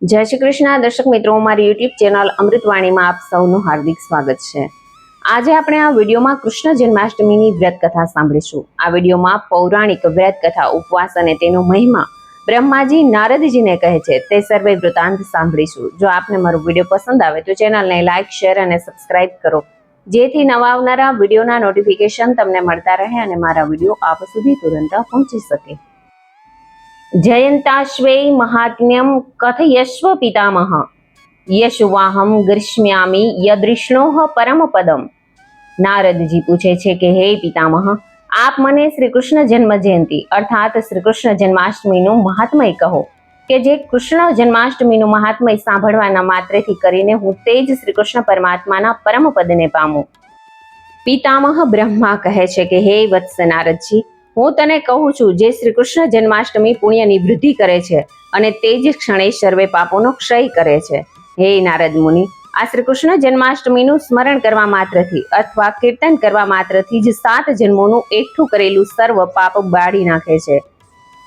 જય શ્રી કૃષ્ણ દર્શક મિત્રો, મારી યુટ્યુબ ચેનલ અમૃતવાણીમાં આપ સૌનું હાર્દિક સ્વાગત છે। આજે આપણે આ વિડીયોમાં કૃષ્ણ જન્માષ્ટમીની વ્રત કથા સાંભળીશું। આ વિડીયોમાં પૌરાણિક વ્રત કથા, ઉપવાસ અને તેનો મહિમા બ્રહ્માજી નારદજીને કહે છે તે સર્વે વૃતાંત સાંભળીશું। જો આપને મારો વિડીયો પસંદ આવે તો ચેનલને લાઇક, શેર અને સબસ્ક્રાઇબ કરો, જેથી નવા આવનારા વિડીયોના નોટિફિકેશન તમને મળતા રહે અને મારા વિડીયો આપ સુધી તુરંત પહોંચી શકે। જયંતાશ્વે મહાત્મ્યમ કથયશ્વ પિતામહ યશુવાહમ ગ્રીષ્મ્યામી યદૃષ્ણોઃ પરમ પદમ। નારદજી પૂછે છે કે હે પિતામહ, આપ મને શ્રી કૃષ્ણ જન્મ જયંતિ અર્થાત શ્રી કૃષ્ણ જન્માષ્ટમીનું મહાત્મય કહો કે જે કૃષ્ણ જન્માષ્ટમીનું મહાત્મય સાંભળવાના માત્રથી કરીને હું તે જ શ્રી કૃષ્ણ પરમાત્માના પરમ પદને પામું। પિતામહ બ્રહ્મા કહે છે કે હે વત્સ નારદજી, હું તને કહું છું જે શ્રી કૃષ્ણ જન્માષ્ટમી પુણ્યની વૃદ્ધિ કરે છે અને તે જ ક્ષણે સર્વે પાપોનો ક્ષય કરે છે। હે નારદ મુનિ, આ શ્રી કૃષ્ણ જન્માષ્ટમીનું સ્મરણ કરવા માત્રથી અથવા કીર્તન કરવા માત્રથી જ 7 જન્મોનું એકઠું કરેલું સર્વ પાપ બાળી નાખે છે।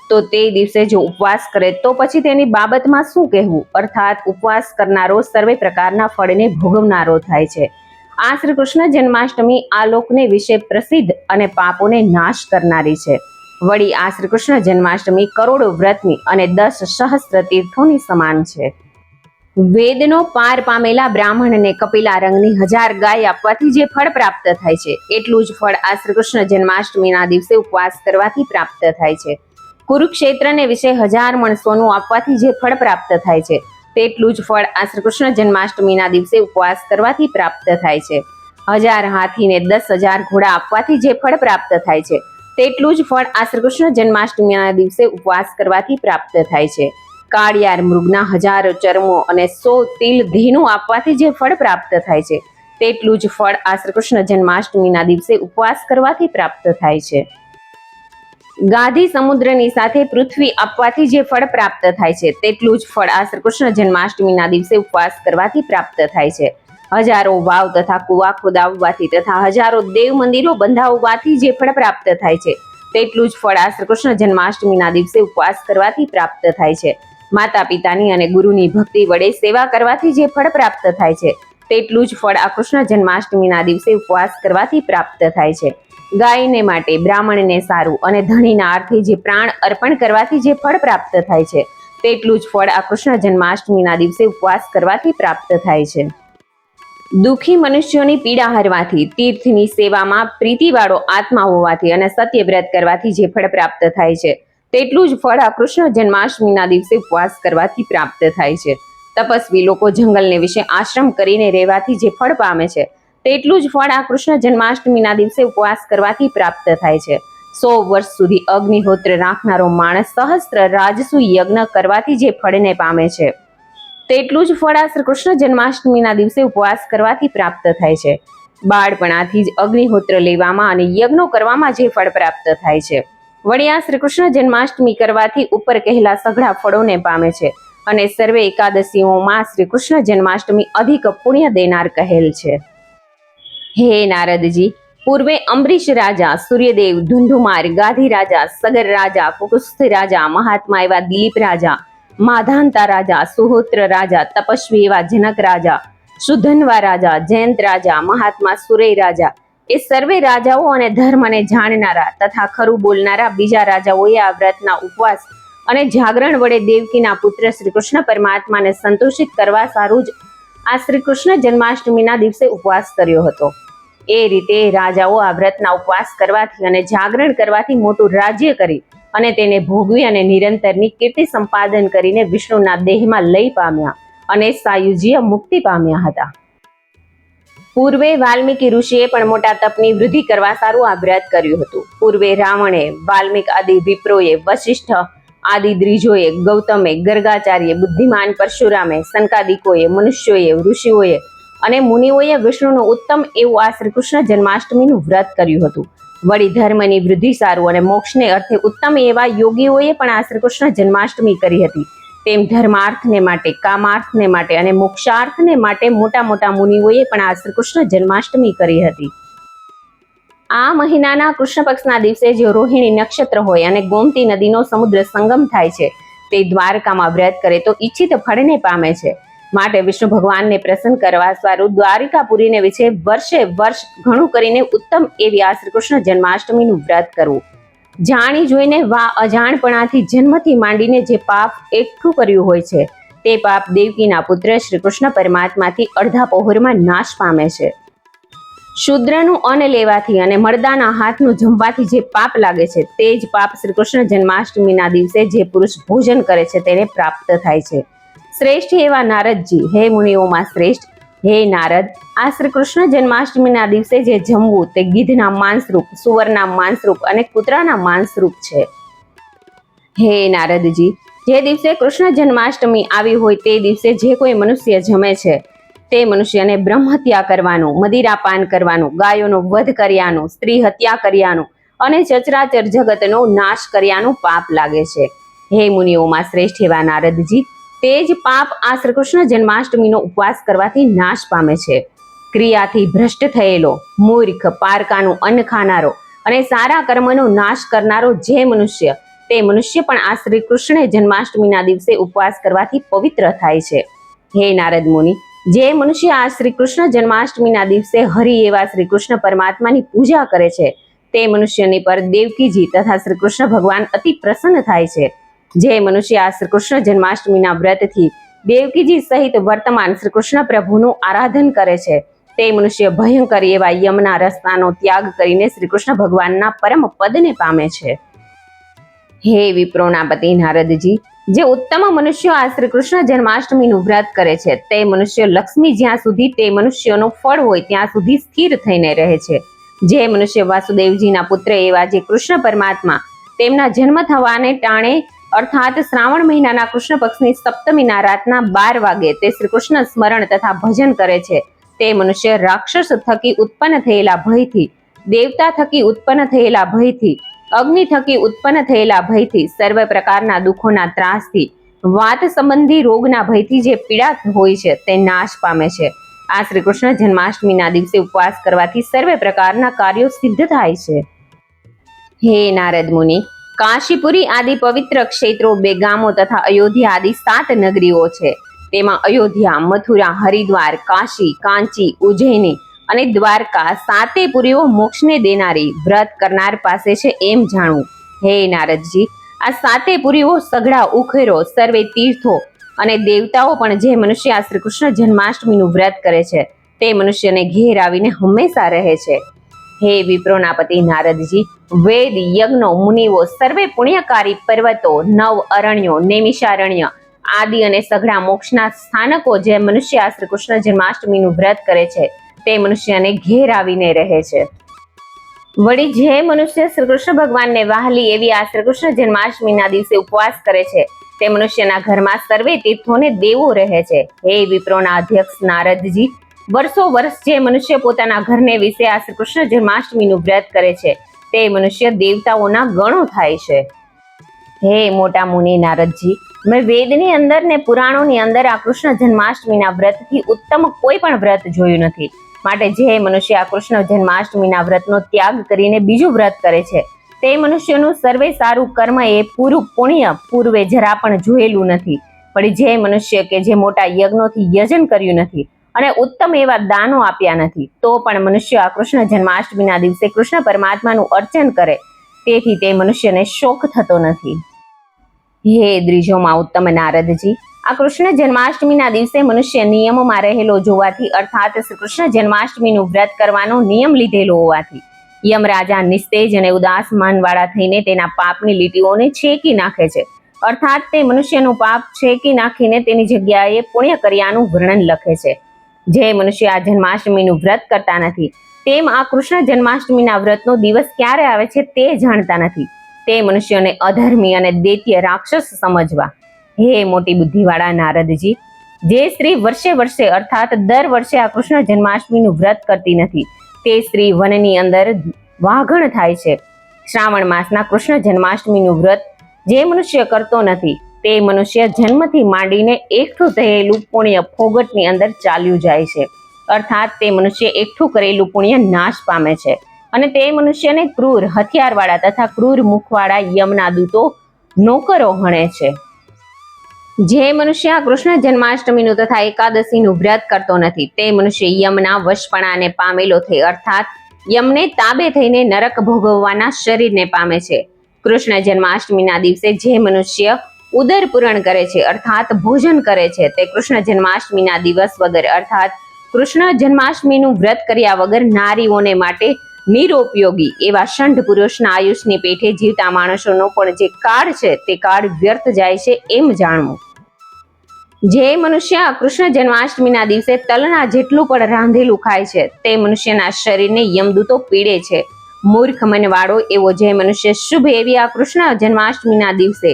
તો તે દિવસે જો ઉપવાસ કરે તો પછી તેની બાબતમાં શું કહેવું, અર્થાત ઉપવાસ કરનારો સર્વે પ્રકારના ફળને ભોગવનારો થાય છે। આ શ્રી કૃષ્ણ જન્માષ્ટમી આ લોકને વિશે પ્રસિદ્ધ અને પાપોને નાશ કરનારી છે। વળી આ શ્રી કૃષ્ણ જન્માષ્ટમી કરોડો વ્રતની અને 10 સહસ્ત્ર તીર્થોની સમાન છે। વેદનો પાર પામેલા બ્રાહ્મણને કપિલા રંગની 1000 ગાય આપવાથી જે ફળ પ્રાપ્ત થાય છે, એટલું જ ફળ આ શ્રી કૃષ્ણ જન્માષ્ટમીના દિવસે ઉપવાસ કરવાથી પ્રાપ્ત થાય છે। કુરુક્ષેત્રને વિશે 1000 મણ સોનું આપવાથી જે ફળ પ્રાપ્ત થાય છે, તેટલું જ ફળ આ શ્રી કૃષ્ણ જન્માષ્ટમીના દિવસે ઉપવાસ કરવાથી પ્રાપ્ત થાય છે। 1000 હાથીને 10,000 ઘોડા આપવાથી જે ફળ પ્રાપ્ત થાય છે, તેટલું જ ફળ આ શ્રી કૃષ્ણ જન્માષ્ટમીના દિવસે ઉપવાસ કરવાથી પ્રાપ્ત થાય છે। કાળિયાર મૃગના 1000 ચરમો અને 100 તિલ ધેનું આપવાથી જે ફળ પ્રાપ્ત થાય છે, તેટલું જ ફળ આ શ્રી કૃષ્ણ જન્માષ્ટમીના દિવસે ઉપવાસ કરવાથી પ્રાપ્ત થાય છે। ગાધી સમુદ્રની સાથે પૃથ્વી આપવાથી જે ફળ પ્રાપ્ત થાય છે, તેટલું જ ફળ આ શ્રી કૃષ્ણ જન્માષ્ટમીના દિવસે ઉપવાસ કરવાથી પ્રાપ્ત થાય છે। હજારો વાવ તથા કુવા ખોદાવવાથી તથા હજારો દેવ મંદિરો બંધાવવાથી જે ફળ પ્રાપ્ત થાય છે, તેટલું જ ફળ આ શ્રી કૃષ્ણ જન્માષ્ટમીના દિવસે ઉપવાસ કરવાથી પ્રાપ્ત થાય છે। માતા પિતાની અને ગુરુની ભક્તિ વડે સેવા કરવાથી જે ફળ પ્રાપ્ત થાય છે, તેટલું જ ફળ આ કૃષ્ણ જન્માષ્ટમીના દિવસે ઉપવાસ કરવાથી પ્રાપ્ત થાય છે। ગાયને માટે, બ્રાહ્મણને સારું અને ધણીના અર્થે જે પ્રાણ અર્પણ કરવાથી જે ફળ પ્રાપ્ત થાય છે, તેટલું જ ફળ આ કૃષ્ણ જન્માષ્ટમીના દિવસે ઉપવાસ કરવાથી પ્રાપ્ત થાય છે। દુઃખી મનુષ્યોની પીડા હરવાથી, તીર્થની સેવામાં પ્રીતિવાળો આત્મા હોવાથી અને સત્યવ્રત કરવાથી જે ફળ પ્રાપ્ત થાય છે, તેટલું જ ફળ આ કૃષ્ણ જન્માષ્ટમીના દિવસે ઉપવાસ કરવાથી પ્રાપ્ત થાય છે। તપસ્વી લોકો જંગલને વિશે આશ્રમ કરીને રહેવાથી જે ફળ પામે છે, તેટલું જ ફળ આ કૃષ્ણ જન્માષ્ટમીના દિવસે ઉપવાસ કરવાથી પ્રાપ્ત થાય છે। 100 વર્ષ સુધી અગ્નિહોત્ર રાખનારો માણસ સહસ્ત્ર રાજસુ યજ્ઞ કરવાથી જે ફળને પામે છે, તેટલું જ ફળ આ શ્રી કૃષ્ણ જન્માષ્ટમીના દિવસે ઉપવાસ કરવાથી પ્રાપ્ત થાય છે। બાળપણાથી જ અગ્નિહોત્ર લેવામાં અને યજ્ઞો કરવામાં જે ફળ પ્રાપ્ત થાય છે, વળી આ શ્રી કૃષ્ણ જન્માષ્ટમી કરવાથી ઉપર કહેલા સઘળા ફળોને પામે છે અને સર્વે એકાદશીઓમાં શ્રી કૃષ્ણ જન્માષ્ટમી અધિક પુણ્ય દેનાર કહેલ છે। હે નારદજી, પૂર્વે અંબરીશ રાજા, સૂર્યદેવ, ધુંધુમાર, ગાધી રાજા, સગર રાજા, કુકુસ્થ રાજા, મહાત્મા એવા દિલીપ રાજા, માધાંતા રાજા, સુહોત્ર રાજા, તપસ્વી એવા જનક રાજા, સુધન્વા રાજા, જયંત રાજા, મહાત્મા સુરય રાજા, એ સર્વે રાજાઓ અને ધર્મને જાણનારા તથા ખરું બોલનારા બીજા રાજાઓએ આ વ્રતના ઉપવાસ અને જાગરણ વડે દેવકીના પુત્ર શ્રી કૃષ્ણ પરમાત્માને સંતોષિત કરવા સારું જ આ શ્રી કૃષ્ણ જન્માષ્ટમીના દિવસે ઉપવાસ કર્યો હતો। એ રીતે રાજાઓ આ વ્રતના ઉપવાસ કરવાથી અને જાગરણ કરવાથી મોટું રાજ્ય કરી અને તેને ભોગવી અને નિરંતરની કીર્તિ સંપાદન કરીને વિષ્ણુના દેહમાં લઈ પામ્યા અને સાયુજ્ય મુક્તિ પામ્યા હતા। પૂર્વે વાલ્મીકી ઋષિએ પણ મોટા તપની વૃદ્ધિ કરવા સારું આ વ્રત કર્યું હતું। પૂર્વે રાવણે, વાલ્મીક આદિ વિપ્રોએ, વશિષ્ઠ આદિ દ્વિજોએ, ગૌતમે, ગર્ગાચાર્ય, બુદ્ધિમાન પરશુરામે, સંકાદિકોએ, મનુષ્યોએ, ઋષિઓએ અને મુનિઓએ વિષ્ણુનું ઉત્તમ એવું આ શ્રી કૃષ્ણ જન્માષ્ટમીનું વ્રત કર્યું હતું। વળી ધર્મની વૃદ્ધિ સારું અને મોક્ષને અર્થે ઉત્તમ એવા યોગીઓએ પણ આ શ્રી કૃષ્ણ જન્માષ્ટમી કરી હતી। તેમ ધર્માર્થને માટે, કામાર્થને માટે અને મોક્ષાર્થને માટે મોટા મોટા મુનિઓએ પણ આ શ્રી કૃષ્ણ જન્માષ્ટમી કરી હતી। આ મહિનાના કૃષ્ણ પક્ષના દિવસે જો રોહિણી નક્ષત્ર હોય અને ગોમતી નદીનો સમુદ્ર સંગમ થાય છે, તે દ્વારકામાં વ્રત કરે તો ઈચ્છિત ફળને પામે છે. માટે વિષ્ણુ ભગવાનને પ્રસન્ન કરવા સ્વરૂપ દ્વારિકાપુરીને વિશે વર્ષે વર્ષ ઘણું કરીને ઉત્તમ એવી આ શ્રી કૃષ્ણ જન્માષ્ટમીનું વ્રત કરવું. જાણી જોઈને વા અજાણપણાથી જન્મથી માંડીને જે પાપ એકઠું કર્યું હોય છે તે પાપ દેવકીના પુત્ર શ્રી કૃષ્ણ પરમાત્માથી અડધા પહોરમાં નાશ પામે છે. શૂદ્રનું અન્ન લેવાથી અને મર્દાના હાથનું જમવાથી જે પાપ લાગે છે તે જ પાપ શ્રી કૃષ્ણ જન્માષ્ટમીના દિવસે જે પુરુષ ભોજન કરે છે તેને પ્રાપ્ત થાય છે. શ્રેષ્ઠ એવા નારદજી, હે મુનિઓમાં શ્રેષ્ઠ, હે નારદ, આ શ્રી કૃષ્ણ જન્માષ્ટમીના દિવસે જે જમવું તે ગીધના માંસરૂપ, સુવરના માંસરૂપ અને કૂતરાના માંસરૂપ છે. હે નારદજી, જે દિવસે કૃષ્ણ જન્માષ્ટમી આવી હોય તે દિવસે જે કોઈ મનુષ્ય જમે છે તે મનુષ્યને બ્રહ્મ હત્યા કરવાનું, મદિરાપાન કરવાનું, ગાયોનો વધ કર્યાનું, સ્ત્રી હત્યા કર્યાનું અને સચરાચર જગતનો નાશ કર્યાનું પાપ લાગે છે. હે મુનિઓમાં શ્રેષ્ઠ એવા નારદજી, તે જ પાપ આ શ્રી કૃષ્ણ જન્માષ્ટમીનો ઉપવાસ કરવાથી નાશ પામે છે. ક્રિયાથી ભ્રષ્ટ થયેલો, મૂર્ખ, પારકાનું અન્ન ખાનારો અને સારા કર્મનો નાશ કરનારો જે મનુષ્ય, તે મનુષ્ય પણ આ શ્રી કૃષ્ણ જન્માષ્ટમીના દિવસે ઉપવાસ કરવાથી પવિત્ર થાય છે. હે નારદ મુનિ, જે મનુષ્ય આ શ્રી કૃષ્ણ જન્માષ્ટમીના દિવસે હરિ એવા શ્રી કૃષ્ણ પરમાત્માની પૂજા કરે છે તે મનુષ્યની પર દેવકીજી તથા શ્રી કૃષ્ણ ભગવાન અતિ પ્રસન્ન થાય છે. જે મનુષ્ય આ શ્રી કૃષ્ણ જન્માષ્ટમીના વ્રતથી દેવકીજી સહિત વર્તમાન શ્રી કૃષ્ણ પ્રભુનું આરાધન કરે છે તે મનુષ્ય ભયંકર એવા યમના રસ્તાનો ત્યાગ કરીને શ્રી કૃષ્ણ ભગવાનના પરમ પદને પામે છે. હે વિપ્રોના પતિ નારદજી, જે ઉત્તમ મનુષ્યો આ શ્રી કૃષ્ણ જન્માષ્ટમીનું વ્રત કરે છે તે મનુષ્ય લક્ષ્મી જ્યાં સુધી તે મનુષ્યનું ફળ હોય ત્યાં સુધી સ્થિર થઈને રહે છે. જે મનુષ્ય વાસુદેવજીના પુત્ર એવા જે કૃષ્ણ પરમાત્મા તેમના જન્મ થવાને ટાણે અર્થાત શ્રાવણ મહિનાના કૃષ્ણ પક્ષની સપ્તમીના રાતના 12 વાગે તે શ્રી કૃષ્ણ સ્મરણ તથા ભજન કરે છે તે મનુષ્ય રાક્ષસ થકી ઉત્પન્ન થયેલા ભયથી, દેવતા થકી ઉત્પન્ન થયેલા ભયથી, અગ્નિ થકી ઉત્પન્ન થયેલા ભયથી, સર્વ પ્રકારના દુઃખોના ત્રાસથી, વાત સંબંધી રોગના ભયથી જે પીડા હોય છે તે નાશ પામે છે. આ શ્રી કૃષ્ણ જન્માષ્ટમીના દિવસે ઉપવાસ કરવાથી સર્વ પ્રકારના કાર્યો સિદ્ધ થાય છે. હે નારદ મુનિ, કાશીપુરી આદિ પવિત્ર ક્ષેત્રો, 2 ગામો તથા અયોધ્યા આદિ 7 નગરીઓ છે. તેમાં અયોધ્યા, મથુરા, હરિદ્વાર, કાશી, કાંચી, ઉજ્જૈની અને દ્વારકા 7 પુરીઓ મોક્ષને દેનારી વ્રત કરનાર પાસે છે એમ જાણવું. હે નારદજી, આ 7 પુરીઓ સઘળા ઉખેરો, સર્વે તીર્થો અને દેવતાઓ પણ જે મનુષ્ય આ શ્રી કૃષ્ણ જન્માષ્ટમીનું વ્રત કરે છે તે મનુષ્યને ઘેર આવીને હંમેશા રહે છે. હે વિપ્રોના પતિ નારદજી, વેદ, યજ્ઞો, મુનિઓ, સર્વે પુણ્યકારી પર્વતો, 9 અરણ્યો, નૈમિષારણ્ય આદિ અને સઘળા મોક્ષના સ્થાનકો જે મનુષ્ય આ શ્રી કૃષ્ણ જન્માષ્ટમીનું વ્રત કરે છે તે મનુષ્યને ઘેર આવીને રહે છે. વળી જે મનુષ્ય શ્રી કૃષ્ણ ભગવાનને વહાલી એવી આ શ્રી કૃષ્ણ જન્માષ્ટમીના દિવસે ઉપવાસ કરે છે તે મનુષ્યના ઘરમાં સર્વે તીર્થોને દેવો રહે છે. હે વિપ્રોના અધ્યક્ષ નારદજી, વર્ષો વર્ષ જે મનુષ્ય પોતાના ઘરને વિશે આ શ્રી કૃષ્ણ જન્માષ્ટમીનું વ્રત કરે છે તે મનુષ્ય દેવતાઓના ગણો થાય છે. હે મોટા મુનિ નારદજી, મેં વેદની અંદર ને પુરાણોની અંદર આ કૃષ્ણ જન્માષ્ટમીના વ્રતથી ઉત્તમ કોઈ પણ વ્રત જોયું નથી. માટે જે મનુષ્ય આ કૃષ્ણ જન્માષ્ટમીના વ્રતનો ત્યાગ કરીને બીજું વ્રત કરે છે તે મનુષ્યનું સર્વે સારું કર્મ એ પૂરું પુણ્ય પૂર્વે જરા પણ જોયેલું નથી. પણ જે મનુષ્ય કે જે મોટા યજ્ઞોથી યજન કર્યું નથી અને ઉત્તમ એવા દાનો આપ્યા નથી તો પણ મનુષ્ય આ કૃષ્ણ જન્માષ્ટમીના દિવસે કૃષ્ણ પરમાત્માનું અર્ચન કરે તેથી તે મનુષ્યને શોક થતો નથી. હે દ્વિજોમાં ઉત્તમ નારદજી, આ કૃષ્ણ જન્માષ્ટમીના દિવસે મનુષ્ય નિયમમાં રહેલો જોવાથી અર્થાત શ્રી કૃષ્ણ જન્માષ્ટમીનું વ્રત કરવાનો નિયમ લીધેલો હોવાથી યમરાજા નિસ્તેજ અને ઉદાસ માનવાળા થઈને તેના પાપની લીટીઓને છેકી નાખે છે. અર્થાત તે મનુષ્યનું પાપ છેકી નાખીને તેની જગ્યાએ પુણ્ય કર્યાનું વર્ણન લખે છે. જે મનુષ્ય આ જન્માષ્ટમીનું વ્રત કરતા નથી તેમ આ કૃષ્ણ જન્માષ્ટમીના વ્રતનો દિવસ ક્યારે આવે છે તે જાણતા નથી તે મનુષ્યને અધર્મી અને દૈત્ય રાક્ષસ સમજવા. હે મોટી બુદ્ધિવાળા નારદજી, જે સ્ત્રી વર્ષે વર્ષે અર્થાત દર વર્ષે આ કૃષ્ણ જન્માષ્ટમીનું વ્રત કરતી નથી તે સ્ત્રી વનની અંદર વાઘણ થાય છે. શ્રાવણ માસના કૃષ્ણ જન્માષ્ટમીનું વ્રત જે મનુષ્ય કરતો નથી તે મનુષ્ય જન્મથી માંડીને એકઠું થયેલું પુણ્ય ફોગટની અંદર ચાલ્યું જાય છે. અર્થાત તે મનુષ્ય એકઠું કરેલું પુણ્ય નાશ પામે છે અને તે મનુષ્યને ક્રૂર હથિયારવાળા તથા ક્રૂર મુખવાળા યમના દૂતો નોકરો હણે છે. જે મનુષ્ય આ કૃષ્ણ જન્માષ્ટમીનું તથા એકાદશીનું વ્રત કરતો નથી તે મનુષ્ય યમના વશપણાને પામેલો થઈ અર્થાત યમને તાબે થઈને નરક ભોગવવાના શરીરને પામે છે. કૃષ્ણ જન્માષ્ટમીના દિવસે જે મનુષ્ય ઉદર પૂરણ કરે છે અર્થાત ભોજન કરે છે તે કૃષ્ણ જન્માષ્ટમીના દિવસ વગર અર્થાત કૃષ્ણ જન્માષ્ટમીનું વ્રત કર્યા વગર નારીઓને માટે નિરોપયોગી એવા ષંઢ પુરુષના આયુષની પેઠે જીવતા માણસોનો પણ જે કાળ છે તે કાળ વ્યર્થ જાય છે એમ જાણવું. જે મનુષ્ય કૃષ્ણ જન્માષ્ટમીના દિવસે તલના જેટલું પણ રાંધેલું ખાય છે તે મનુષ્યના શરીરને યમદૂતો પીડે છે. મૂર્ખ મનવાળો એવો જે મનુષ્ય શુભ એવી આ કૃષ્ણ જન્માષ્ટમીના દિવસે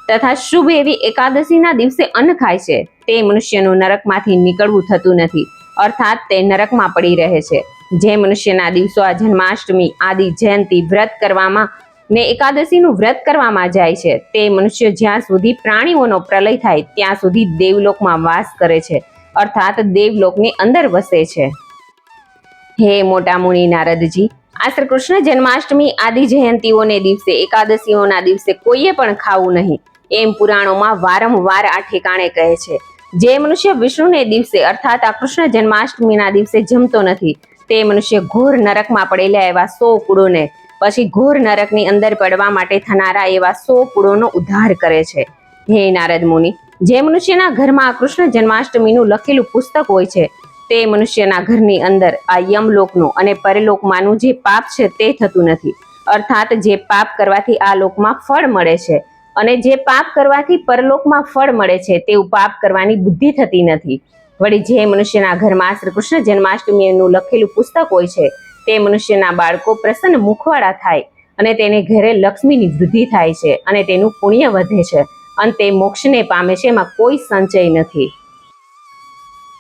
તથા શુભ એવી એકાદશીના દિવસે અન્ન ખાય છે તે મનુષ્યનું નરકમાંથી નીકળવું થતું નથી અર્થાત તે નરકમાં પડી રહે છે. જે મનુષ્યના દિવસો આ જન્માષ્ટમી આદિ જયંતી વ્રત કરવામાં ને એકાદશીનું વ્રત કરવામાં જાય છે તે મનુષ્ય જ્યાં સુધી પ્રાણીઓનો પ્રલય થાય ત્યાં સુધી દેવલોકમાં વાસ કરે છે અર્થાત દેવલોકની અંદર વસે છે. હે મોટા મુનિ નારદજી, આ શ્રી કૃષ્ણ જન્માષ્ટમી આદિ જયંતીઓને દિવસે એકાદશીઓના દિવસે કોઈએ પણ ખાવું નહીં એમ પુરાણોમાં વારંવાર આ ઠેકાણે કહે છે. જે મનુષ્ય વિષ્ણુને દિવસે અર્થાત આ કૃષ્ણ જન્માષ્ટમીના દિવસે જમતો નથી તે મનુષ્ય ઘોર નરકમાં પડેલા એવા 100 કુળોને પછી ઘોર નરકની અંદર પડવા માટે થનારા એવા 100 કુળોનો ઉદ્ધાર કરે છે. હે નારદ મુનિ, જે મનુષ્યના ઘરમાં કૃષ્ણ જન્માષ્ટમીનું લખેલું પુસ્તક હોય છે તે મનુષ્યના ઘરની અંદર આ યમલોકનું અને પરલોકમાંનું જે પાપ છે તે થતું નથી અર્થાત જે પાપ કરવાથી આ લોકમાં ફળ મળે છે અને જે પાપ કરવાથી પરલોકમાં ફળ મળે છે તેવું પાપ કરવાની બુદ્ધિ થતી નથી. વળી જે મનુષ્યના ઘરમાં શ્રી કૃષ્ણ જન્માષ્ટમીનું લખેલું પુસ્તક હોય છે તે મનુષ્યના બાળકો પ્રસન્ન મુખવાળા થાય અને તેને ઘરે લક્ષ્મીની વૃદ્ધિ થાય છે અને તેનું પુણ્ય વધે છે અને તે મોક્ષને પામે છે એમાં કોઈ સંચય નથી.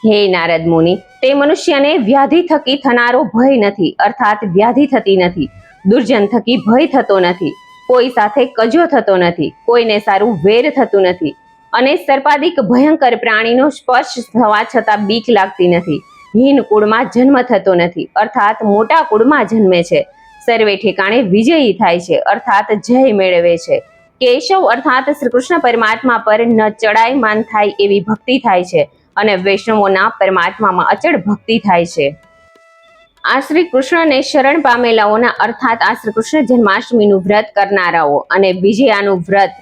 હે નારદ મુનિ, તે મનુષ્યને વ્યાધિ થકી થનારો ભય નથી અર્થાત વ્યાધિ થતી નથી, દુર્જન થકી ભય થતો નથી, કોઈ સાથે કજો થતો નથી, કોઈને સારું વેર થતું નથી અને સર્પાદિક ભયંકર પ્રાણીનો સ્પર્શ થવા છતાં બીક લાગતી નથી. હીન કુળમાં જન્મ થતો નથી અર્થાત મોટા કુળમાં જન્મે છે. સર્વે ઠેકાણે વિજયી થાય છે અર્થાત જય મેળવે છે. કેશવ અર્થાત શ્રી કૃષ્ણ પરમાત્મા પર ન ચડાયમાન થાય એવી ભક્તિ થાય છે અને વૈષ્ણવોના પરમાત્મામાં અચળ ભક્તિ થાય છે. આ શ્રી કૃષ્ણને શરણ પામેલાઓના અર્થાત આ શ્રી કૃષ્ણ જન્માષ્ટમીનું વ્રત કરનારાઓ અને વિજયાનું વ્રત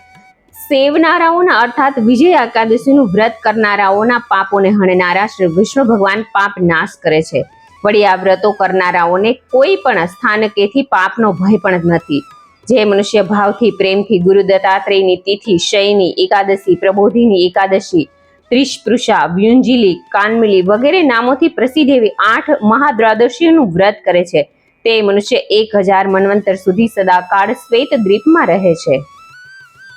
સેવનારાઓના અર્થાત વિજય એકાદશીનું વ્રત કરનારાઓના પાપોને હણનારા શ્રી વિષ્ણુ ભગવાન પાપ નાશ કરે છે. વળી આ વ્રતો કરનારાઓને કોઈ પણ સ્થાનકેથી પાપનો ભય પણ નથી. જે મનુષ્ય ભાવથી પ્રેમથી ગુરુ દત્તાત્રેયની તિથિ, શયની એકાદશી, પ્રબોધિની એકાદશી, ત્રિશપૃષા, વ્યુંજીલી, કાનમિલી વગેરે નામોથી પ્રસિદ્ધ એવી 8 મહાદ્વાદશીઓનું વ્રત કરે છે તે મનુષ્ય 1000 મન્વંતર સુધી સદાકાળ શ્વેત દ્વીપમાં રહે છે.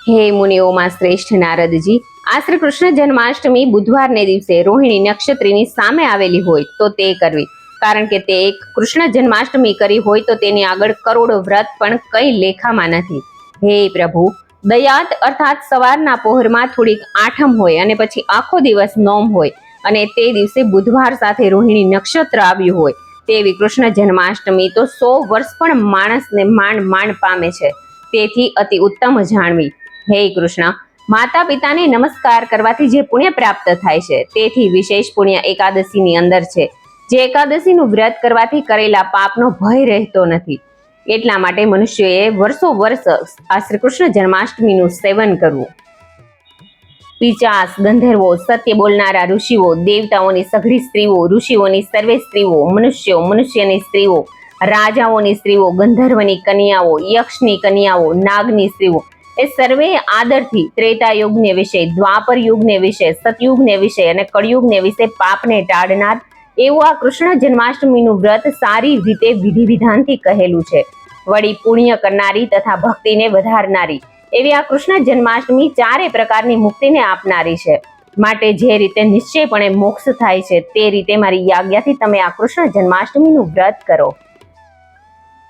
હે મુનિઓમાં શ્રેષ્ઠ નારદજી, આ શ્રી કૃષ્ણ જન્માષ્ટમી બુધવારને દિવસે રોહિણી નક્ષત્રની સામે આવેલી હોય તો તે કરવી, કારણ કે તે એક કૃષ્ણ જન્માષ્ટમી કરી હોય તો તેની આગળ કરોડો વ્રત પણ કઈ લેખામાં નથી. હે પ્રભુ, દયાત અર્થાત સવારના પહોરમાં થોડીક આઠમ હોય અને પછી આખો દિવસ નોમ હોય અને તે દિવસે બુધવાર સાથે રોહિણી નક્ષત્ર આવ્યું હોય તેવી કૃષ્ણ જન્માષ્ટમી તો 100 વર્ષ પણ માણસને માંડ પામે છે. તેથી અતિ ઉત્તમ જાણવી. હે કૃષ્ણ, માતા પિતાને નમસ્કાર કરવાથી જે પુણ્ય પ્રાપ્ત થાય છે તેથી વિશેષ પુણ્ય એકાદશીની અંદર છે. જે એકાદશીનું વ્રત કરવાથી કરેલા પાપનો ભય રહેતો નથી. એટલા માટે મનુષ્યોએ વર્ષો વર્ષ આ શ્રી કૃષ્ણ જન્માષ્ટમીનું સેવન કરવું. પિચાસ, ગંધર્વો, સત્ય બોલનારા ઋષિઓ, દેવતાઓની સઘળી સ્ત્રીઓ, ઋષિઓની સર્વે સ્ત્રીઓ, મનુષ્યો, મનુષ્યની સ્ત્રીઓ, રાજાઓની સ્ત્રીઓ, ગંધર્વની કન્યાઓ, યક્ષની કન્યાઓ, નાગની સ્ત્રીઓ એ સર્વે આદરથી ત્રેતા યુગને વિશે, દ્વાપર યુગને વિશે, સતયુગને વિશે અને કળયુગને વિશે પાપને ટાળનાર એવું આ કૃષ્ણ જન્માષ્ટમીનું વ્રત સારી રીતે વિધિ વિધાનથી કહેલું છે. વળી પુણ્ય કરનારી તથા ભક્તિને વધારનારી એવી આ કૃષ્ણ જન્માષ્ટમી 4 પ્રકારની મુક્તિને આપનારી છે. માટે જે રીતે નિશ્ચયપણે મોક્ષ થાય છે તે રીતે મારી આજ્ઞાથી તમે આ કૃષ્ણ જન્માષ્ટમીનું વ્રત કરો.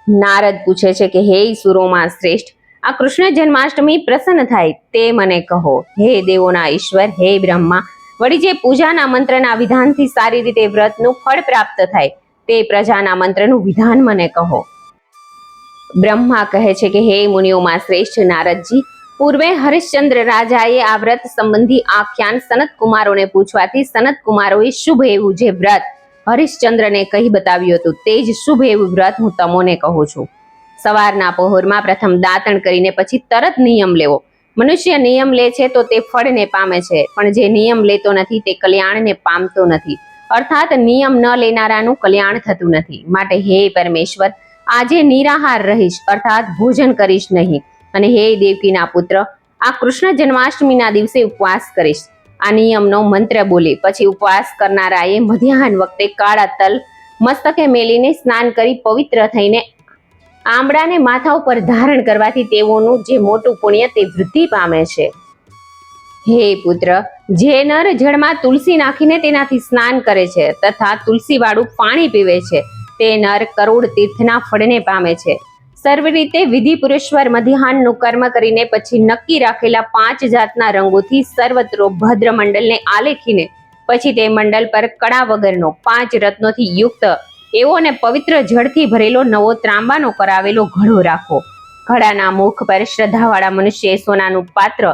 નારદ પૂછે છે કે હે સુરોમાં શ્રેષ્ઠ, આ કૃષ્ણ જન્માષ્ટમી પ્રસન્ન થાય તે મને કહો. હે દેવોના ઈશ્વર, હે બ્રહ્મા, વળી જે પૂજાના મંત્રના વિધાનથી સારી રીતે વ્રતનું ફળ પ્રાપ્ત થાય તે પ્રજાના મંત્રનું વિધાન મને કહો. બ્રહ્મા કહે છે કે હે મુનિઓમાં શ્રેષ્ઠ નારદજી, પૂર્વે હરિશ્ચંદ્ર રાજાએ આ વ્રત સંબંધી આખ્યાન સનત કુમારોને પૂછવાથી સનત કુમારોએ શુભ એવું જે વ્રત હરિશ્ચંદ્રને કહી બતાવ્યું હતું તે જ શુભ એવું વ્રત હું તમોને કહું છું. સવારના પહોરમાં પ્રથમ દાંતણ કરીને પછી તરત નિયમ લેવો. મનુષ્ય નિયમ લે છે તો તે ફળને પામે છે, પણ જે નિયમ લેતો નથી તે કલ્યાણને પામતો નથી. અર્થાત નિયમ ન લેનારાનું કલ્યાણ થતું નથી. માટે હે પરમેશ્વર, આજે નિરાહાર રહીશ, અર્થાત ભોજન કરીશ નહીં. અને હે દેવકીના પુત્ર, આ કૃષ્ણ જન્માષ્ટમીના દિવસે ઉપવાસ કરીશ. આ નિયમનો મંત્ર બોલી પછી ઉપવાસ કરનારાએ મધ્યાહન વખતે કાળા તલ મસ્તકે મેલીને સ્નાન કરી પવિત્ર થઈને આંબળાને માથા ઉપર ધારણ કરવાથી તેઓનું જે મોટું પુણ્ય તે વૃદ્ધિ પામે છે. હે પુત્ર, જે નર જળમાં તુલસી નાખીને તેનાથી સ્નાન કરે છે તથા તુલસી વાળું પાણી પીવે છે તે નર કરોડ તીર્થના ફળને પામે છે. સર્વ રીતે વિધિ પુરુષવાર મધ્યાહનનું કર્મ કરીને પછી નક્કી રાખેલા 5 જાતના રંગોથી સર્વત્રો ભદ્ર મંડળને આલેખીને પછી તે મંડળ પર કડા વગરનો 5 રત્નોથી યુક્ત એવો ને પવિત્ર જળથી ભરેલો નવો ત્રાંબાનો કરાવેલો ઘડો રાખો. ઘડાના મુખ પર શ્રદ્ધાવાળા મનુષ્ય સોનાનું પાત્ર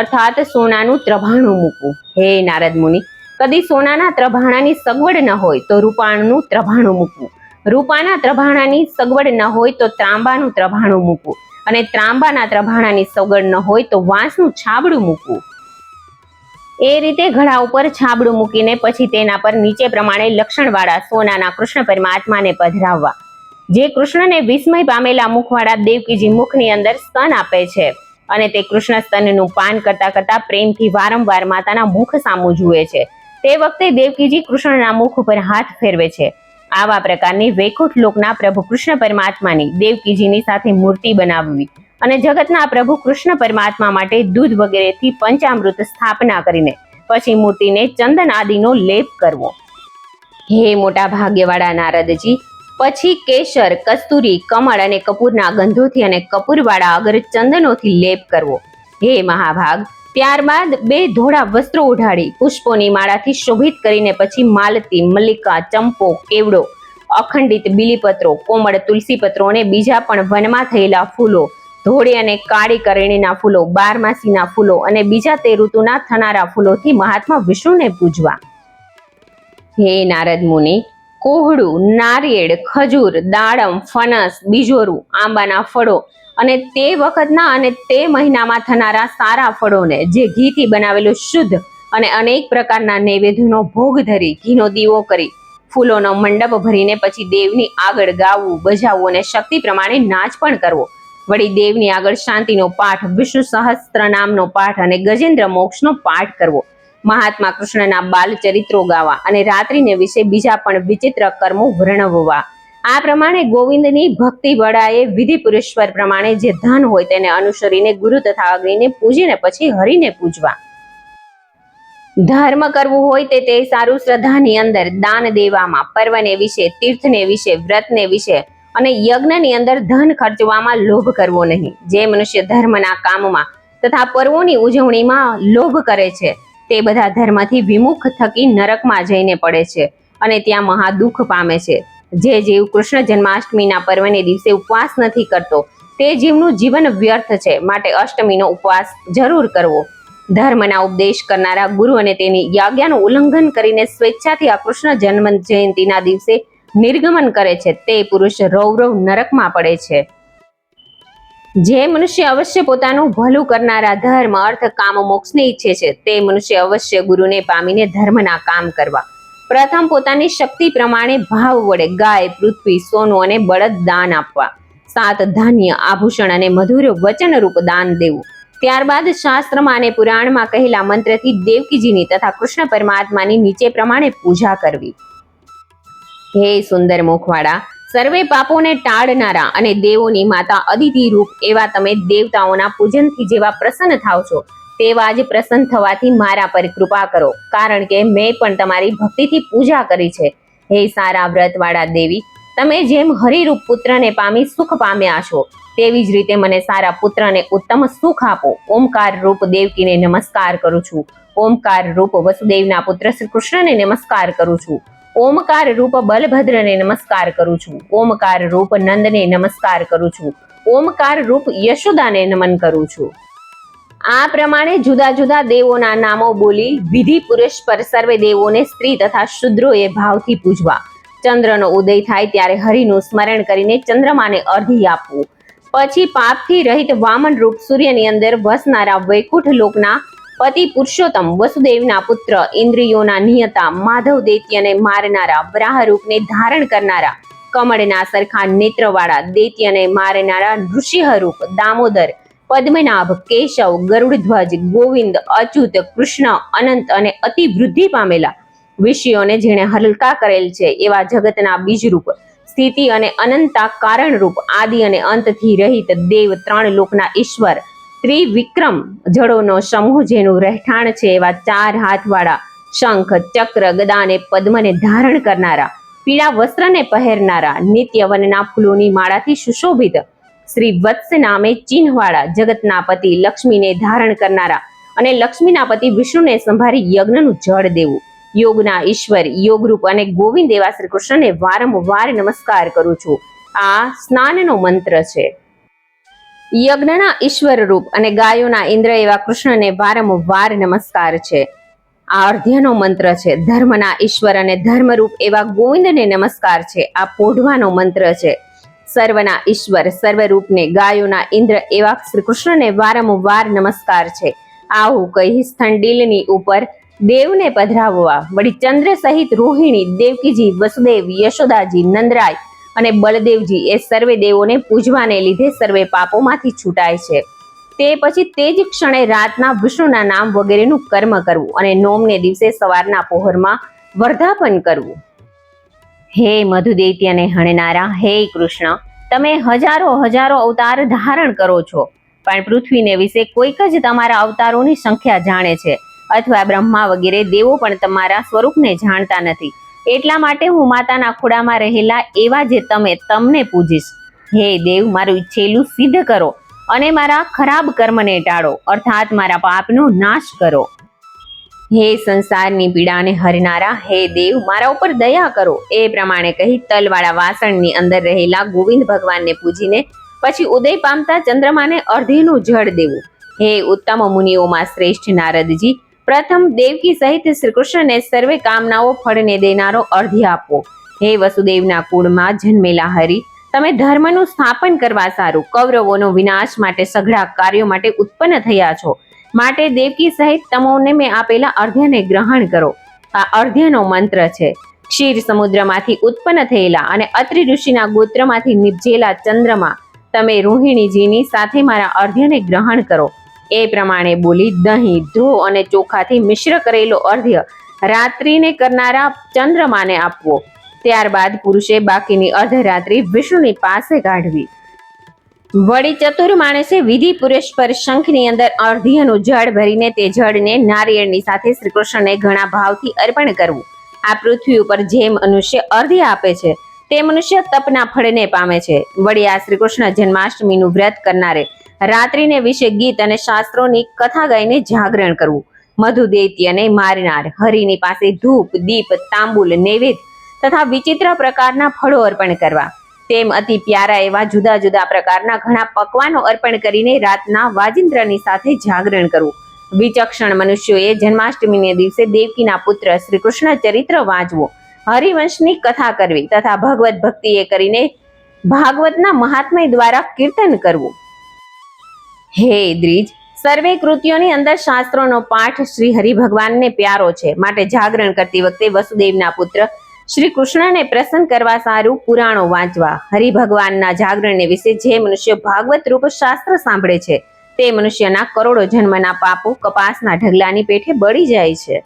અર્થાત સોનાનું ત્રભાણું મૂકવું. હે નારદ મુનિ, કદી સોનાના ત્રભાણાની સગવડ ન હોય તો રૂપાણનું ત્રભાણું મૂકવું. રૂપાના ત્રભાણાની સગવડ ન હોય તો ત્રાંબાનું ત્રભાણું મૂકવું. અને ત્રાંબાના ત્રભાણાની સગવડ ન હોય તો વાંસનું છાબડું મૂકવું. એ રીતે ઘડા ઉપર છાબડું મૂકીને પછી તેના પર નીચે પ્રમાણે લક્ષણવાળા સોનાના કૃષ્ણ પરમાત્માને પધરાવવા. જે કૃષ્ણને વિસ્મય પામેલા મુખવાળા દેવકીજી મુખની અંદર સ્તન આપે છે અને તે કૃષ્ણ સ્તનનું પાન કરતા કરતા પ્રેમથી વારંવાર માતાના મુખ સામું જુએ છે. તે વખતે દેવકીજી કૃષ્ણના મુખ ઉપર હાથ ફેરવે છે. આવા પ્રકારની વૈકુંઠ લોકના પ્રભુ કૃષ્ણ પરમાત્માની દેવકીજીની સાથે મૂર્તિ બનાવવી અને જગતના પ્રભુ કૃષ્ણ પરમાત્મા માટે દૂધ વગેરેથી પંચામૃત સ્થાપના કરીને પછી મૂર્તિને ચંદન આદિનો લેપ કરવો. હે મોટા ભાગ્યવાળા નારદજી, પછી કેસર, કસ્તુરી, કમળ અને કપૂરના ગંધોથી અને કપૂરવાળા અગર ચંદનોથી લેપ કરવો. હે મહાભાગ, ત્યારબાદ 2 ધોળા વસ્ત્રો ઉઢાડી પુષ્પોની માળાથી શોભિત કરીને પછી માલતી, મલ્લિકા, ચંપો, કેવડો, અખંડિત બીલીપત્રો, કોમળ તુલસીપત્રો અને બીજા પણ વનમાં થયેલા ફૂલો, ધોળી અને કાળી કરેણીના ફૂલો, 12માસીના ફૂલો અને બીજા તે ઋતુના થનારા ફૂલોથી મહાત્મા વિષ્ણુને પૂજવા. હે નારદ મુનિ, કોહડું, નારિયેળ, ખજૂર, દાડમ, ફણસ, બીજોરું, આંબાના ફળો અને તે વખતના અને તે મહિનામાં થનારા સારા ફળોને જે ઘીથી બનાવેલું શુદ્ધ અને અનેક પ્રકારના નૈવેદ્યનો ભોગ ધરી ઘીનો દીવો કરી ફૂલોનો મંડપ ભરીને પછી દેવની આગળ ગાવું, બજાવવું અને શક્તિ પ્રમાણે નાચ પણ કરવો. વળી દેવની આગળ શાંતિનો પાઠ, વિષ્ણુ સહસ્ત્ર નામનો પાઠ અને ગજેન્દ્ર મોક્ષનો પાઠ કરવો. મહાત્મા કૃષ્ણના બાલ ચરિત્રો ગાવા અને રાત્રિને વિશે બીજા પણ વિચિત્ર કર્મો વર્ણવવા. આ પ્રમાણે ગોવિંદની ભક્તિ વડાએ વિધિ પુરુષવાર પ્રમાણે જે ધન હોય તેને અનુસરીને ગુરુ તથા અગ્નિને પૂજીને પછી હરિને પૂજવા. ધર્મ કરવું હોય તે સારું શ્રદ્ધાની અંદર દાન દેવામાં, પર્વને વિશે, તીર્થને વિશે, વ્રતને વિશે અને યજ્ઞની અંદર ધન ખર્ચવામાં લોભ કરવો નહીં. જે મનુષ્ય ધર્મના કામમાં તથા પર્વોની ઉજવણીમાં લોભ કરે છે તે બધા ધર્મથી વિમુખ થકી નરકમાં જઈને પડે છે અને ત્યાં મહા દુઃખ પામે છે. જે જીવ કૃષ્ણ જન્માષ્ટમીના પર્વને દિવસે ઉપવાસ નથી કરતો તે જીવનું જીવન વ્યર્થ છે. માટે અષ્ટમીનો ઉપવાસ જરૂર કરવો. ધર્મના ઉપદેશ કરનારા ગુરુ અને તેની આજ્ઞાનું ઉલ્લંઘન કરીને સ્વેચ્છાથી આ કૃષ્ણ જન્મ જયંતિના દિવસે નિર્ગમન કરે છે તે પુરુષ રૌરવ નરકમાં પડે છે. જે મનુષ્ય અવશ્ય પોતાનું ભલું કરનારા ધર્મ, અર્થ, કામ, મોક્ષને ઈચ્છે છે તે મનુષ્ય અવશ્ય ગુરુને પામીને ધર્મના કામ કરવા. પ્રથમ પોતાની શક્તિ પ્રમાણે ભાવ વડે ગાય, પૃથ્વી, સોનું અને બળદ દાન આપવા. 7 ધાન્ય, આભૂષણ અને મધુર વચનરૂપ દાન દેવું. ત્યારબાદ શાસ્ત્રમાં અને પુરાણમાં કહેલા મંત્રથી દેવકીજીની તથા કૃષ્ણ પરમાત્માની નીચે પ્રમાણે પૂજા કરવી. હે સુંદર મુખવાળા, સર્વે પાપોને ટાળનારા અને દેવોની માતા અદિતિ રૂપ એવા તમે દેવતાઓના પૂજનથી જેવા પ્રસન્ન થાવ છો તેવા જ પ્રસન્ન થવાથી મારા પર કૃપા કરો, કારણ કે મેં પણ તમારી ભક્તિથી પૂજા કરી છે. હે સારા વ્રતવાળા દેવી, તમે જેમ હરિરૂપ પુત્રને પામી સુખ પામ્યા છો તેવી જ રીતે મને સારા પુત્રને ઉત્તમ સુખ આપો. ઓમકાર રૂપ દેવકીને નમસ્કાર કરું છું. ઓમકાર રૂપ વસુદેવના પુત્ર શ્રી કૃષ્ણને નમસ્કાર કરું છું. ઓમકાર રૂપ બલભદ્રને નમસ્કાર કરું છું. ઓમકાર રૂપ નંદને નમસ્કાર કરું છું. ઓમકાર રૂપ યશોદાને નમન કરું છું. આ પ્રમાણે જુદા જુદા દેવોના નામો બોલી વિધિ પુરસ્પર સર્વે દેવોને સ્ત્રી તથા શુદ્રોએ ભાવથી પૂજવા. ચંદ્રનો ઉદય થાય ત્યારે હરિનું સ્મરણ કરીને ચંદ્રમાને અર્ઘ્ય આપવું. પછી પાપથી રહિત વામન રૂપ સૂર્યની અંદર વસનારા વૈકુંઠ લોકના પતિ પુરુષોત્તમ વસુદેવના પુત્ર ઇન્દ્રિયોના નિયતા માધવ દૈત્યને મારનારા વરાહ રૂપને ધારણ કરનારા કમળના સરખા નેત્રવાળા દૈત્યને મારનારા નૃસિંહ રૂપ દામોદર પદ્મનાભ કેશવ ગરુડધ્વજ ગોવિંદ અચ્યુત કૃષ્ણ અનંત અને અતિ વૃદ્ધિ પામેલા વિષયોને જેણે હલકા કરેલ છે એવા જગતના બીજરૂપ સ્થિતિ અને અનંતા કારણરૂપ આદિ અને અંતથી રહિત દેવ ત્રણ લોકના ઈશ્વર ત્રિવિક્રમ જળોનો સમૂહ જેનું રહેઠાણ છે એવા ચાર હાથવાળા શંખ ચક્ર ગદા અને પદ્મને ધારણ કરનારા પીળા વસ્ત્રને પહેરનારા નિત્ય વનના ફૂલોની માળાથી સુશોભિત શ્રી વત્સ નામે ચિહ્નવાળા જગતના પતિ લક્ષ્મીને ધારણ કરનારા અને લક્ષ્મીના પતિ વિષ્ણુને સંભાળી યજ્ઞનું જળ દેવું. યોગના ઈશ્વર યોગરૂપ અને ગોવિંદ એવા શ્રી કૃષ્ણને વારંવાર નમસ્કાર કરું છું. આ સ્નાનનો મંત્ર છે. યજ્ઞના ઈશ્વર રૂપ અને ગાયોના ઇન્દ્ર એવા કૃષ્ણને વારંવાર નમસ્કાર છે. આ અર્ધ્યનો મંત્ર છે. ધર્મના ઈશ્વર અને ધર્મરૂપ એવા ગોવિંદને નમસ્કાર છે. આ પોઢવાનો મંત્ર છે. સર્વના ઈશ્વર સર્વરૂપને ગાયોના ઇન્દ્ર એવા શ્રી કૃષ્ણને વારંવાર નમસ્કાર છે. આવું કહી સ્થંડિલની ઉપર દેવને પધરાવવા. વળી ચંદ્ર સહિત રોહિણી દેવકીજી વસુદેવ યશોદાજી નંદરાય અને બલદેવજી એ સર્વે દેવોને પૂજવાને લીધે સર્વે પાપોમાંથી છૂટાય છે. તે પછી તે જ ક્ષણે રાતના વિષ્ણુના નામ વગેરેનું કર્મ કરવું અને નોમને દિવસે સવારના પહોરમાં વર્ધાપન કરવું. હે મધુદૈત્યને હણનારા હે કૃષ્ણ, તમે હજારો હજારો અવતાર ધારણ કરો છો, પણ પૃથ્વીને વિશે કોઈક જ તમારા અવતારોની સંખ્યા જાણે છે, અથવા બ્રહ્મા વગેરે દેવો પણ તમારા સ્વરૂપને જાણતા નથી. એટલા માટે હું માતાના ખોળામાં રહેલા એવા જે તમને પૂજીશ. હે દેવ, મારું ઈચ્છેલું સિદ્ધ કરો અને મારા ખરાબ કર્મને ટાળો, અર્થાત મારા પાપનો નાશ કરો. હે સંસારની પીડાને હરનારા હે દેવ, મારા ઉપર દયા કરો. એ પ્રમાણે કહી તલવાળા વાસણની અંદર રહેલા ગોવિંદ ભગવાનને પૂજીને પછી ઉદય પામતા ચંદ્રમાને અર્ધ્યનું જળ દેવું. હે ઉત્તમ મુનિઓમાં શ્રેષ્ઠ નારદજી, પ્રથમ દેવકી સહિત શ્રી કૃષ્ણને સર્વે કામનાઓ ફળને દેનારો અર્ધ્ય આપો. હે વસુદેવના કુળમાં જન્મેલા હરિ, તમે ધર્મનું સ્થાપન કરવા સારું કૌરવોનો વિનાશ માટે સઘળા કાર્યો માટે ઉત્પન્ન થયા છો, માટે દેવકી સહિત તમોને મેં આપેલા અર્ધ્યને ગ્રહણ કરો. આ અર્ધ્યનો મંત્ર છે. ક્ષીર સમુદ્રમાંથી ઉત્પન્ન થયેલા અને અત્રિ ઋષિના ગોત્રમાંથી નિપજેલા ચંદ્રમાં તમે રોહિણીજીની સાથે મારા અર્ધ્યને ગ્રહણ કરો. એ પ્રમાણે બોલી દહીં ધ્રો અને ચોખાથી મિશ્ર કરેલો અર્ધ્ય રાત્રિને કરનારા ચંદ્રમાને આપવો. ત્યારબાદ પુરુષે બાકીની અર્ધરાત્રિ વિષ્ણુની પાસે કાઢવી. વળી ચતુર માણસે વિધિ પુરસ્પર શંખની અંદર અર્ધ્યનું જળ ભરીને તે જળને નારિયેળની સાથે શ્રી કૃષ્ણને ઘણા ભાવથી અર્પણ કરવું. આ પૃથ્વી ઉપર જે મનુષ્ય અર્ધ્ય આપે છે તે મનુષ્ય તપના ફળને પામે છે. વળી આ શ્રી કૃષ્ણ જન્માષ્ટમીનું વ્રત કરનારે રાત્રિને વિશે ગીત અને શાસ્ત્રોની કથા ગાઈને જાગરણ કરવું. મધુદૈત્યને મારનાર હરિની પાસે ધૂપ દીપ તાંબુલ નૈવેદ્ય તથા વિચિત્ર પ્રકારના ફળો અર્પણ કરવા. તેમ અતિ પ્યારા એવા જુદા જુદા પ્રકારના ઘણા પકવાનો અર્પણ કરીને રાતના વાજિંત્રની સાથે જાગરણ કરવું. વિચક્ષણ મનુષ્યોએ જન્માષ્ટમીને દિવસે દેવકીના પુત્ર શ્રી કૃષ્ણ ચરિત્ર વાંચવું, હરિવંશની કથા કરવી તથા ભગવત ભક્તિએ કરીને ભાગવતના મહાત્મય દ્વારા કીર્તન કરવું. હે દ્વિજ, સર્વે કૃત્યોની અંદર શાસ્ત્રોનો પાઠ શ્રી હરિ ભગવાનને પ્યારો છે, માટે જાગરણ કરતી વખતે વસુદેવના પુત્ર શ્રી કૃષ્ણને પ્રસન્ન કરવા સારું પુરાણો વાંચવા. હરિ ભગવાનના જાગરણને વિશે જે મનુષ્ય ભાગવત રૂપ શાસ્ત્ર સાંભળે છે તે મનુષ્યના કરોડો જન્મના પાપો કપાસના ઢગલાની પેઠે બળી જાય છે.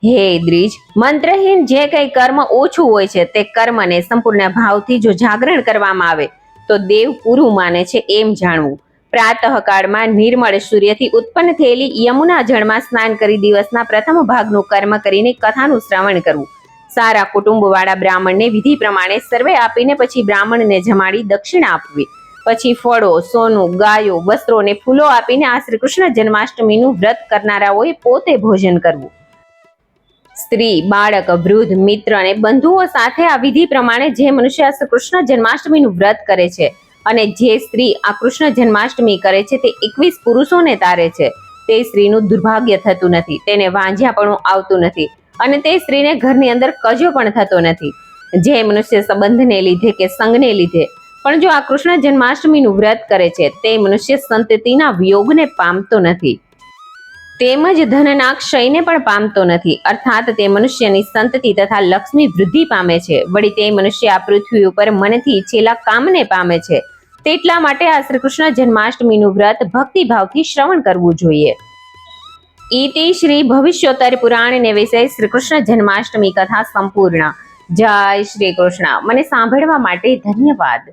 હે દ્વિજ, મંત્રહીન જે કઈ કર્મ ઓછું હોય છે તે કર્મને સંપૂર્ણ ભાવથી જો જાગરણ કરવામાં આવે તો દેવ પૂરું માને છે એમ જાણવું. પ્રાતઃકાળમાં નિર્મળ સૂર્યથી ઉત્પન્ન થયેલી યમુના જળમાં સ્નાન કરી દિવસના પ્રથમ ભાગનું કર્મ કરીને કથાનું શ્રવણ કરવું. સારા કુટુંબ વાળા બ્રાહ્મણને વિધિ પ્રમાણે સર્વે આપીને પછી બ્રાહ્મણને જમાડી દક્ષિણા આપવી. પછી ફળો સોનું ગાયો વસ્ત્રો અને ફૂલો આપીને આ શ્રી કૃષ્ણ જન્માષ્ટમીનું વ્રત કરનારાઓએ પોતે ભોજન કરવું. સ્ત્રી બાળક વૃદ્ધ મિત્ર અને બંધુઓ સાથે આ વિધિ પ્રમાણે જે મનુષ્ય શ્રી કૃષ્ણ જન્માષ્ટમીનું વ્રત કરે છે અને જે સ્ત્રી આ કૃષ્ણ જન્માષ્ટમી કરે છે તે 21 પુરુષોને તારે છે, તે સ્ત્રીનું દુર્ભાગ્ય થતું નથી, તેને વાંઝ્યાપણું આવતું નથી અને તે સ્ત્રીને ઘરની અંદર કજો પણ થતો નથી. જે મનુષ્ય સંબંધને લીધે કે સંગને લીધે પણ જો આ કૃષ્ણ જન્માષ્ટમીનું વ્રત કરે છે તે મનુષ્ય સંતતિના વિયોગને પામતો નથી, તેમજ ધનના ક્ષયને પણ પામતો નથી, અર્થાત તે મનુષ્યની સંતતિ તથા લક્ષ્મી વૃદ્ધિ પામે છે. વળી તે મનુષ્ય આ પૃથ્વી ઉપર મનથી ઈચ્છેલા કામને પામે છે. તેટલા માટે આ શ્રી કૃષ્ણ જન્માષ્ટમીનું વ્રત ભક્તિભાવથી શ્રવણ કરવું જોઈએ. ઇતિ શ્રી ભવિષ્યોત્તર પુરાણને વિષય શ્રી કૃષ્ણ જન્માષ્ટમી કથા સંપૂર્ણ. જય શ્રી કૃષ્ણ. મને સાંભળવા માટે ધન્યવાદ.